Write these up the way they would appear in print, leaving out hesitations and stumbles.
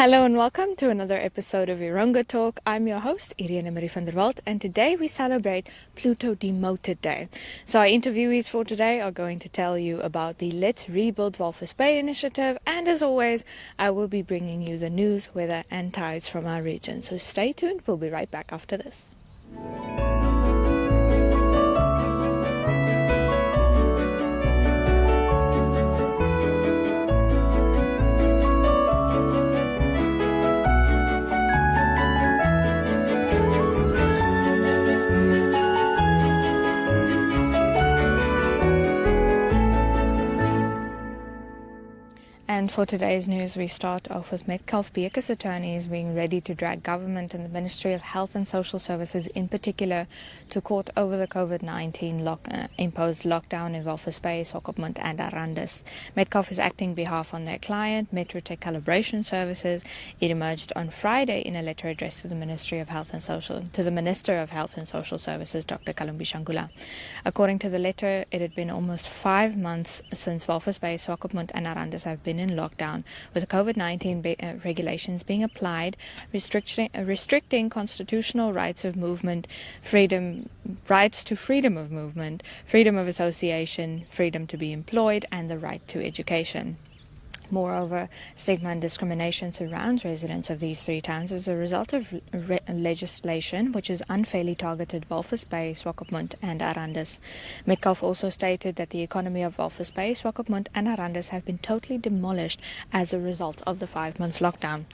Hello and welcome to another episode of Erongo Talk. I'm your host, Irene Marie van der Walt, and today we celebrate Pluto Demoted Day. So our interviewees for today are going to tell you about the Let's Rebuild Walvis Bay initiative, and as always, I will be bringing you the news, weather and tides from our region. So stay tuned, we'll be right back after this. And for today's news, we start off with Metcalfe Beeke's attorneys being ready to drag government and the Ministry of Health and Social Services in particular to court over the COVID-19 imposed lockdown in Walvis Bay, Swakopmund and Arandis. Metcalfe is acting on behalf of their client, Metrotech Calibration Services. It emerged on Friday in a letter addressed to the Minister of Health and Social Services, Dr. Kalumbi Shangula. According to the letter, it had been almost 5 months since Walvis Bay, Swakopmund and Arandis have been in lockdown, with COVID-19 regulations being applied, restricting constitutional rights of movement, rights to freedom of movement, freedom of association, freedom to be employed, and the right to education. Moreover, stigma and discrimination surrounds residents of these three towns as a result of legislation which has unfairly targeted Walvis Bay, Swakopmund and Arandis. Metcalfe also stated that the economy of Walvis Bay, Swakopmund and Arandis have been totally demolished as a result of the 5-month lockdown.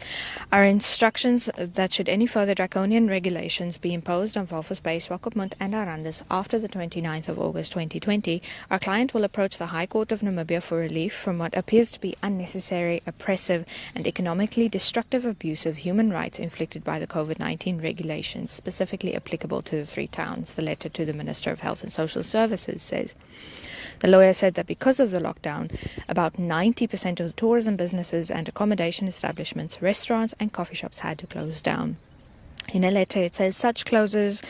Our instructions that should any further draconian regulations be imposed on Walvis Bay, Swakopmund and Arandis after the 29th of August 2020, our client will approach the High Court of Namibia for relief from what appears to be unnecessary, oppressive and economically destructive abuse of human rights inflicted by the COVID-19 regulations specifically applicable to the three towns, the letter to the Minister of Health and Social Services says. The lawyer said that because of the lockdown, about 90% of the tourism businesses and accommodation establishments, restaurants and coffee shops had to close down. In a letter, it says such closures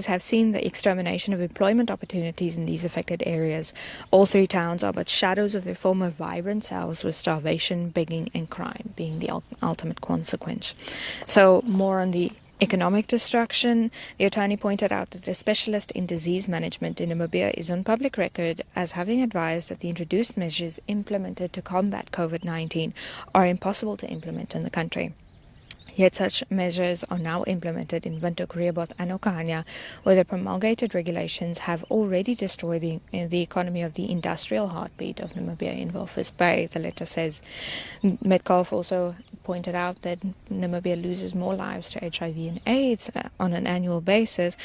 have seen the extermination of employment opportunities in these affected areas. All three towns are but shadows of their former vibrant selves, with starvation, begging and crime being the ultimate consequence. So more on the economic destruction. The attorney pointed out that a specialist in disease management in Namibia is on public record as having advised that the introduced measures implemented to combat COVID-19 are impossible to implement in the country. Yet such measures are now implemented in Windhoek, Rehoboth and Okahanya, where the promulgated regulations have already destroyed the economy of the industrial heartbeat of Namibia in Walvis Bay, the letter says. Metcalfe also pointed out that Namibia loses more lives to HIV and AIDS on an annual basis,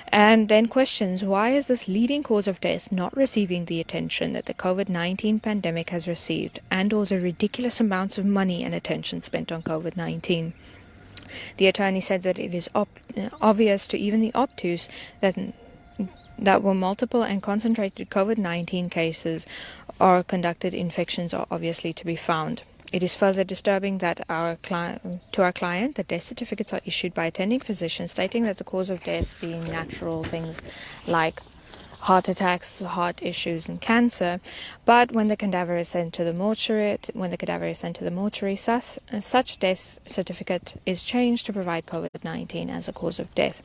and then questions why is this leading cause of death not receiving the attention that the COVID-19 pandemic has received, and or the ridiculous amounts of money and attention spent on COVID-19. The attorney said that it is obvious to even the obtuse that were multiple and concentrated COVID-19 cases or conducted infections are obviously to be found. It is further disturbing that to our client, the death certificates are issued by attending physicians stating that the cause of death being natural things like heart attacks, heart issues, and cancer. But when the cadaver is sent to the mortuary, such death certificate is changed to provide COVID-19 as a cause of death.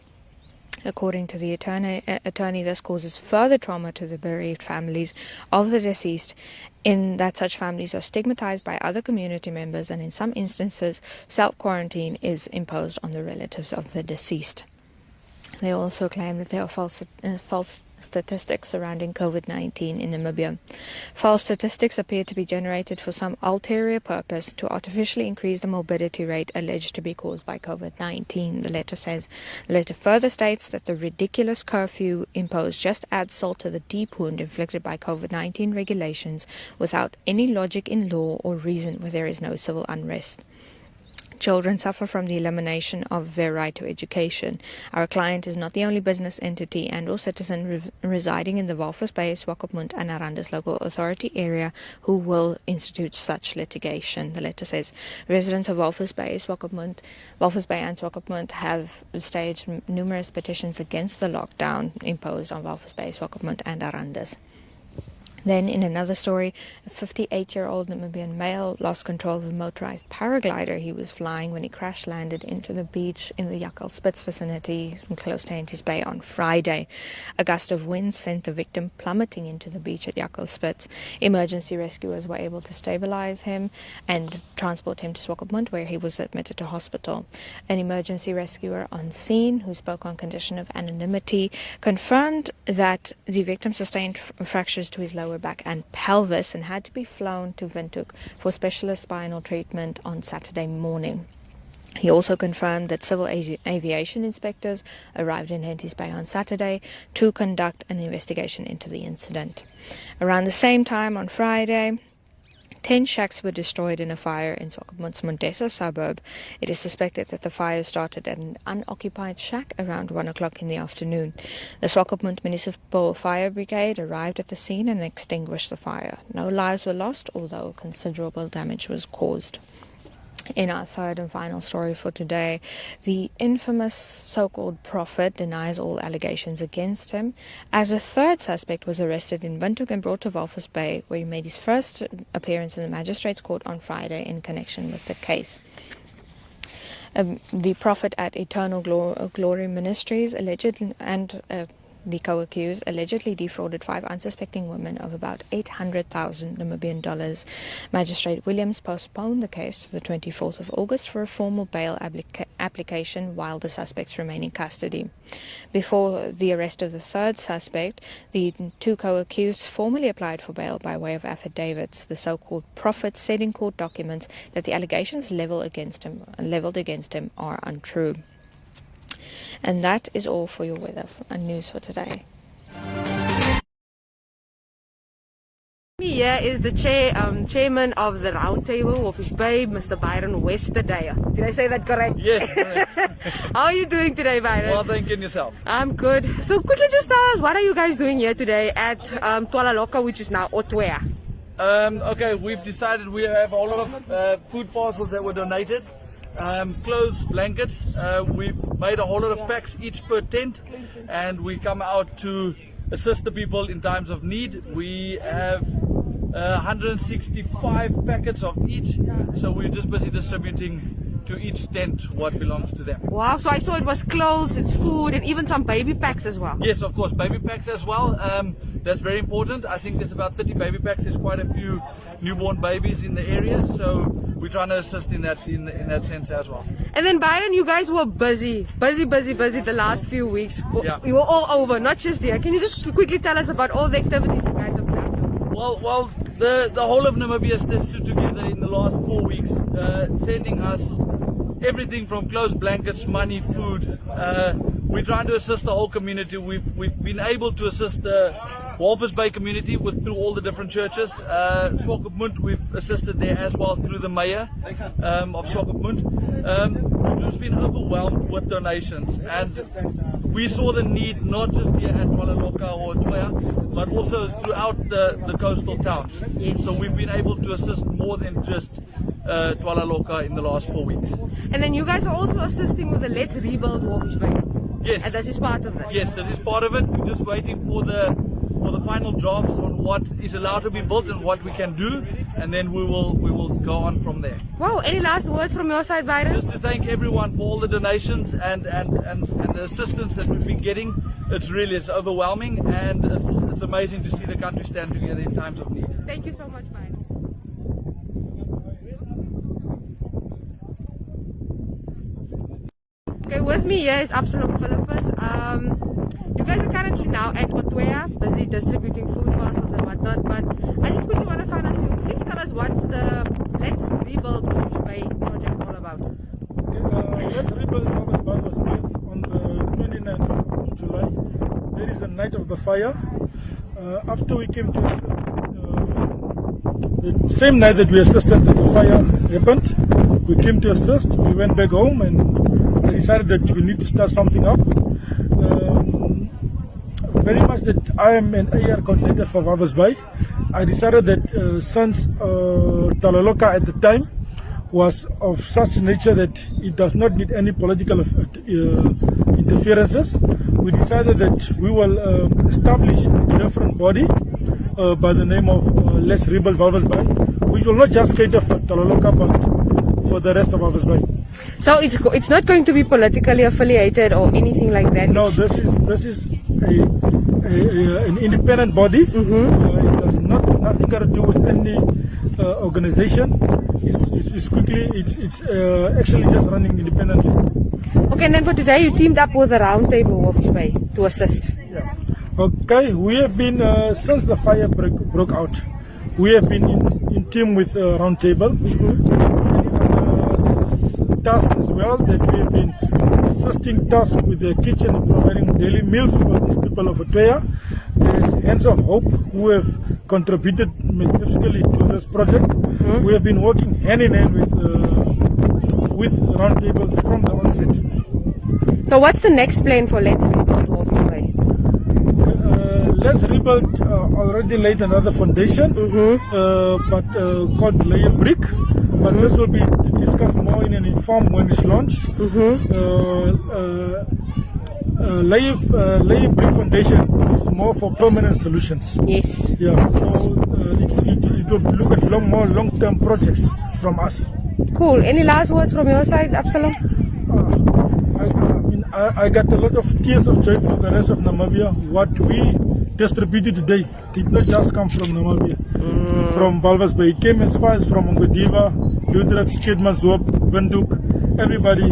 According to the attorney, this causes further trauma to the bereaved families of the deceased, in that such families are stigmatized by other community members, and in some instances, self-quarantine is imposed on the relatives of the deceased. They also claim that there are false statistics surrounding COVID-19 in Namibia. False statistics appear to be generated for some ulterior purpose to artificially increase the morbidity rate alleged to be caused by COVID-19, the letter says. The letter further states that the ridiculous curfew imposed just adds salt to the deep wound inflicted by COVID-19 regulations without any logic in law or reason where there is no civil unrest. Children suffer from the elimination of their right to education. Our client is not the only business entity and or citizen residing in the Walvis Bay, Swakopmund and Arandis local authority area who will institute such litigation. The letter says residents of Walvis Bay and Swakopmund have staged numerous petitions against the lockdown imposed on Walvis Bay, Swakopmund and Arandis. Then in another story, a 58-year-old Namibian male lost control of a motorized paraglider he was flying when he crash landed into the beach in the Spitz vicinity close to Henties Bay on Friday. A gust of wind sent the victim plummeting into the beach at Spitz. Emergency rescuers were able to stabilize him and transport him to Swakopmund, where he was admitted to hospital. An emergency rescuer on scene, who spoke on condition of anonymity, confirmed that the victim sustained fractures to his lower back and pelvis and had to be flown to Windhoek for specialist spinal treatment on Saturday morning. He also confirmed that civil aviation inspectors arrived in Henties Bay on Saturday to conduct an investigation into the incident. Around the same time on Friday, 10 shacks were destroyed in a fire in Swakopmund's Mondesa suburb. It is suspected that the fire started at an unoccupied shack around 1 o'clock in the afternoon. The Swakopmund Municipal Fire Brigade arrived at the scene and extinguished the fire. No lives were lost, although considerable damage was caused. In our third and final story for today, the infamous so-called prophet denies all allegations against him, as a third suspect was arrested in Windhoek and brought to Walvis Bay, where he made his first appearance in the magistrate's court on Friday in connection with the case. The prophet at Eternal Glory Ministries the co-accused allegedly defrauded 5 unsuspecting women of about 800,000 Namibian dollars. Magistrate Williams postponed the case to the 24th of August for a formal bail application while the suspects remain in custody. Before the arrest of the third suspect, the 2 co-accused formally applied for bail by way of affidavits. The so-called prophet said in court documents that the allegations leveled against him are untrue. And that is all for your weather and news for today. Here is the chairman of the round table of his Bay, Mr. Byron Westerdale. Did I say that correct? Yes, correct. How are you doing today, Byron? Well, thank you, and yourself. I'm good. So quickly just tell us, what are you guys doing here today at Twala Loka, which is now Otwea? Okay, we've decided we have a lot of food parcels that were donated. Clothes, blankets. We've made a whole lot of packs, each per tent, and we come out to assist the people in times of need. We have 165 packets of each, so we're just busy distributing to each tent what belongs to them. Wow, so I saw it was clothes, it's food, and even some baby packs as well. Yes, of course, baby packs as well. That's very important. I think there's about 30 baby packs. There's quite a few newborn babies in the area, so we're trying to assist in that sense as well. And then Byron, you guys were busy the last few weeks. Yeah. You were all over, not just here. Can you just quickly tell us about all the activities you guys have done? Well, the whole of Namibia stood together in the last 4 weeks, sending us everything from clothes, blankets, money, food. We're trying to assist the whole community. We've been able to assist the Walvis Bay community through all the different churches. Swakopmund, we've assisted there as well through the mayor of Swakopmund. We've just been overwhelmed with donations, and we saw the need not just here at Twala Loka or Toya, but also throughout the coastal towns. Yes. So we've been able to assist more than just Twala Loka in the last 4 weeks. And then you guys are also assisting with the Let's Rebuild Walvis Bay. Yes. And this is part of this. Yes, this is part of it. We're just waiting for the final drafts on what is allowed to be built and what we can do, and then we will go on from there. Wow, any last words from your side, Byron? Just to thank everyone for all the donations and the assistance that we've been getting. It's overwhelming, and it's amazing to see the country stand together in times of need. Thank you so much, Byron. Okay, with me here is Absalom Philippus. You guys are currently now at Otwea, busy distributing food parcels and whatnot, but I just quickly want to find out, please tell us what's the Let's Rebuild Walvis Bay project all about. Okay, Let's Rebuild Walvis Bay was built on the 29th of July. There is a night of the fire. After we came to assist, the same night that we assisted that the fire happened, we came to assist, we went back home and I decided that we need to start something up. Very much that I am an AR coordinator for Walvis Bay. I decided that since Twala Loka at the time was of such nature that it does not need any political interferences, we decided that we will establish a different body by the name of Let's Rebuild Walvis Bay, which will not just cater for Talaloka but for the rest of Walvis Bay. So it's not going to be politically affiliated or anything like that? No, this is an independent body. It has nothing got to do with any organization. It's actually just running independently. Okay, and then for today you teamed up with the Roundtable Walvis Bay to assist. Yeah. Okay, we have been since the fire broke out. We have been in team with Roundtable. Task as well that we have been assisting task with the kitchen and providing daily meals for these people of Otoya. There's Hands of Hope who have contributed magnificently to this project. We have been working hand in hand with Roundtable from the onset. So what's the next plan for Let's Rebuild Walvis Bay? Let's Rebuild already laid another foundation, but called Layer Brick. But this will be discussed more in an informed when it's launched. Layer Brick Foundation is more for permanent solutions. Yes. Yeah. So it will look at more long-term projects from us. Cool. Any last words from your side, Absalom? I got a lot of tears of joy for the rest of Namibia. What we distributed today did not just come from Namibia, from Walvis Bay. It came as far as from Ongodiva, Luderitz, Skidmanshoop, Windhoek. Everybody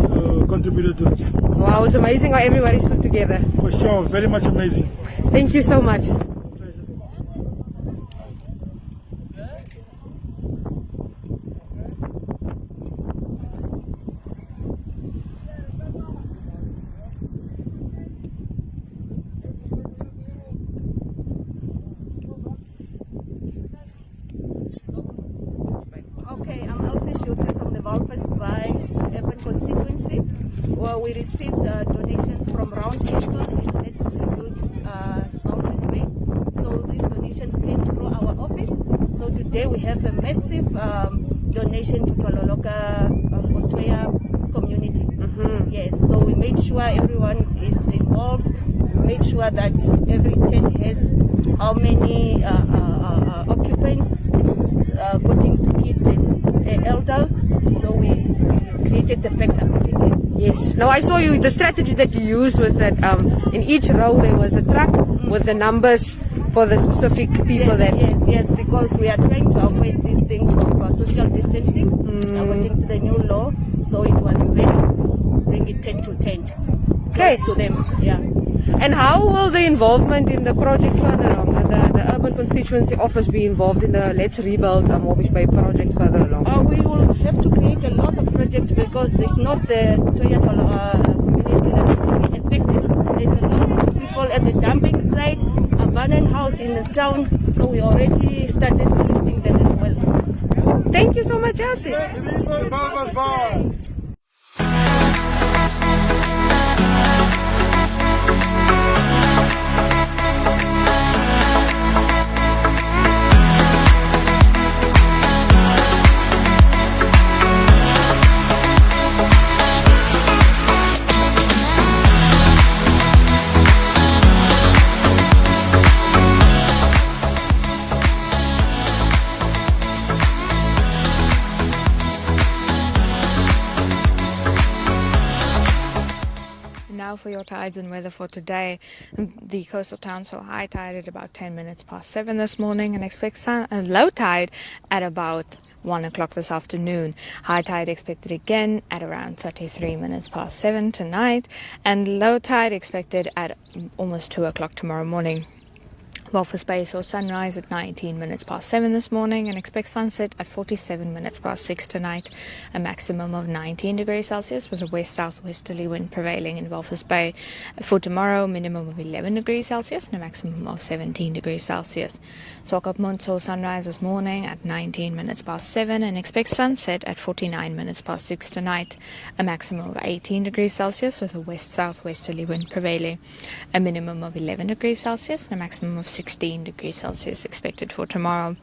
contributed to this. Wow, it's amazing how everybody stood together. For sure, very much amazing. Thank you so much. Okay, I'm Elsie Schulte from the Walvis Bay Urban Constituency. Well, we received donations from Roundtable and Let's Rebuild Walvis Bay. So these donations came through our office. So today we have a massive donation to Talaloka Otoya community. Yes, so we made sure everyone is involved. We made sure that every tent has how many occupants, according to kids and elders. So we created the packs accordingly. Yes. Now I saw you, the strategy that you used was that in each row there was a truck with the numbers for the specific people yes, because we are trying to avoid these things of social distancing according to the new law. So it was best to bring it tent to tent, close to them. Yeah. And how will the involvement in the project further along? The Urban Constituency Office be involved in the Let's Rebuild Walvis Bay project further along? We will have to create a lot of projects because it's not the Toya community that is only affected. There's a lot of people at the dumping site, abandoned house in the town, so we already started listing them as well. Thank you so much, Elsie. Now for your tides and weather for today. The coastal towns saw high tide at about 10 minutes past 7 this morning and expect low tide at about 1 o'clock this afternoon. High tide expected again at around 33 minutes past 7 tonight and low tide expected at almost 2 o'clock tomorrow morning. Walvis Bay saw sunrise at 19 minutes past 7 this morning and expect sunset at 47 minutes past 6 tonight. A maximum of 19 degrees Celsius with a west-southwesterly wind prevailing in Walvis Bay. For tomorrow, minimum of 11 degrees Celsius and a maximum of 17 degrees Celsius. Swakopmund saw sunrise this morning at 19 minutes past 7 and expect sunset at 49 minutes past 6 tonight. A maximum of 18 degrees Celsius with a west-southwesterly wind prevailing. A minimum of 11 degrees Celsius and a maximum of 16 degrees Celsius expected for tomorrow.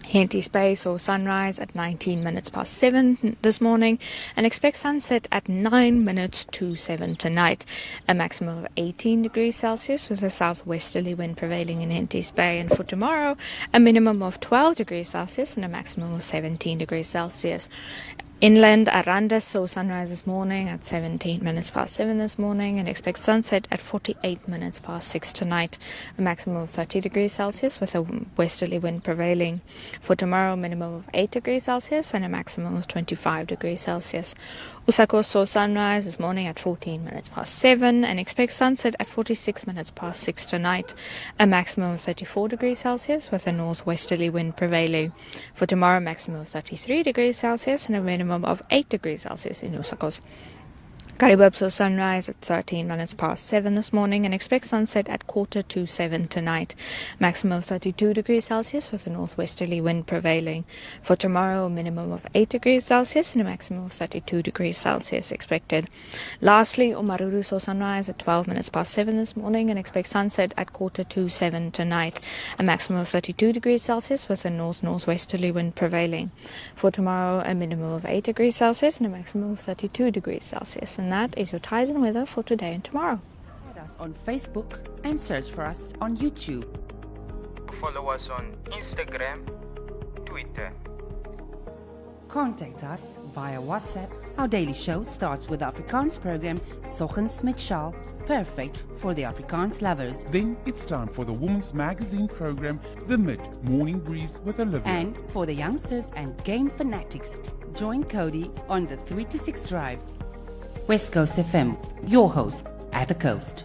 Henty's Bay saw sunrise at 19 minutes past 7 this morning and expect sunset at 9 minutes to 7 tonight. A maximum of 18 degrees Celsius with a southwesterly wind prevailing in Henty's Bay. And for tomorrow, a minimum of 12 degrees Celsius and a maximum of 17 degrees Celsius. Inland, Aranda saw sunrise this morning at 17 minutes past 7 this morning and expect sunset at 48 minutes past 6 tonight. A maximum of 30 degrees Celsius with a westerly wind prevailing. For tomorrow, minimum of 8 degrees Celsius and a maximum of 25 degrees Celsius. Usako saw sunrise this morning at 14 minutes past 7 and expect sunset at 46 minutes past 6 tonight. A maximum of 34 degrees Celsius with a northwesterly wind prevailing. For tomorrow, maximum of 33 degrees Celsius and a minimum of 8 degrees Celsius in Usakos. Karibub saw sunrise at 13 minutes past 7 this morning and expect sunset at 6:45 tonight. Maximum of 32 degrees Celsius with a northwesterly wind prevailing. For tomorrow, a minimum of 8 degrees Celsius and a maximum of 32 degrees Celsius expected. Lastly, Omaruru saw sunrise at 12 minutes past 7 this morning and expect sunset at 6:45 tonight. A maximum of 32 degrees Celsius with a northwesterly wind prevailing. For tomorrow, a minimum of 8 degrees Celsius and a maximum of 32 degrees Celsius. And that is your ties and weather for today and tomorrow. Find us on Facebook and search for us on YouTube. Follow us on Instagram, Twitter. Contact us via WhatsApp. Our daily show starts with the Afrikaans program Soggens met Shaal, perfect for the Afrikaans lovers. Then it's time for the women's magazine program, The Mid-Morning Breeze with Olivia. And for the youngsters and game fanatics, join Cody on the 3 to 6 drive. West Coast FM, your host at the coast.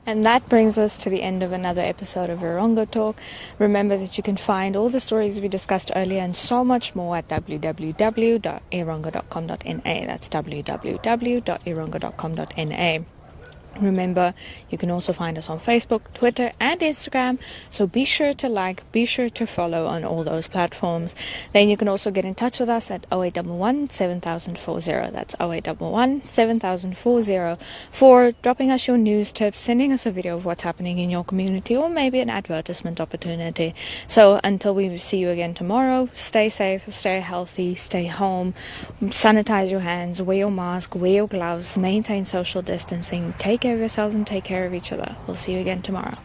And that brings us to the end of another episode of Erongo Talk. Remember that you can find all the stories we discussed earlier and so much more at www.erongo.com.na. That's www.erongo.com.na. Remember, you can also find us on Facebook, Twitter, and Instagram. So be sure to like, be sure to follow on all those platforms. Then you can also get in touch with us at 0811 7040. That's 0811 7040 for dropping us your news tips, sending us a video of what's happening in your community, or maybe an advertisement opportunity. So until we see you again tomorrow, stay safe, stay healthy, stay home, sanitize your hands, wear your mask, wear your gloves, maintain social distancing, take care of yourselves and take care of each other. We'll see you again tomorrow.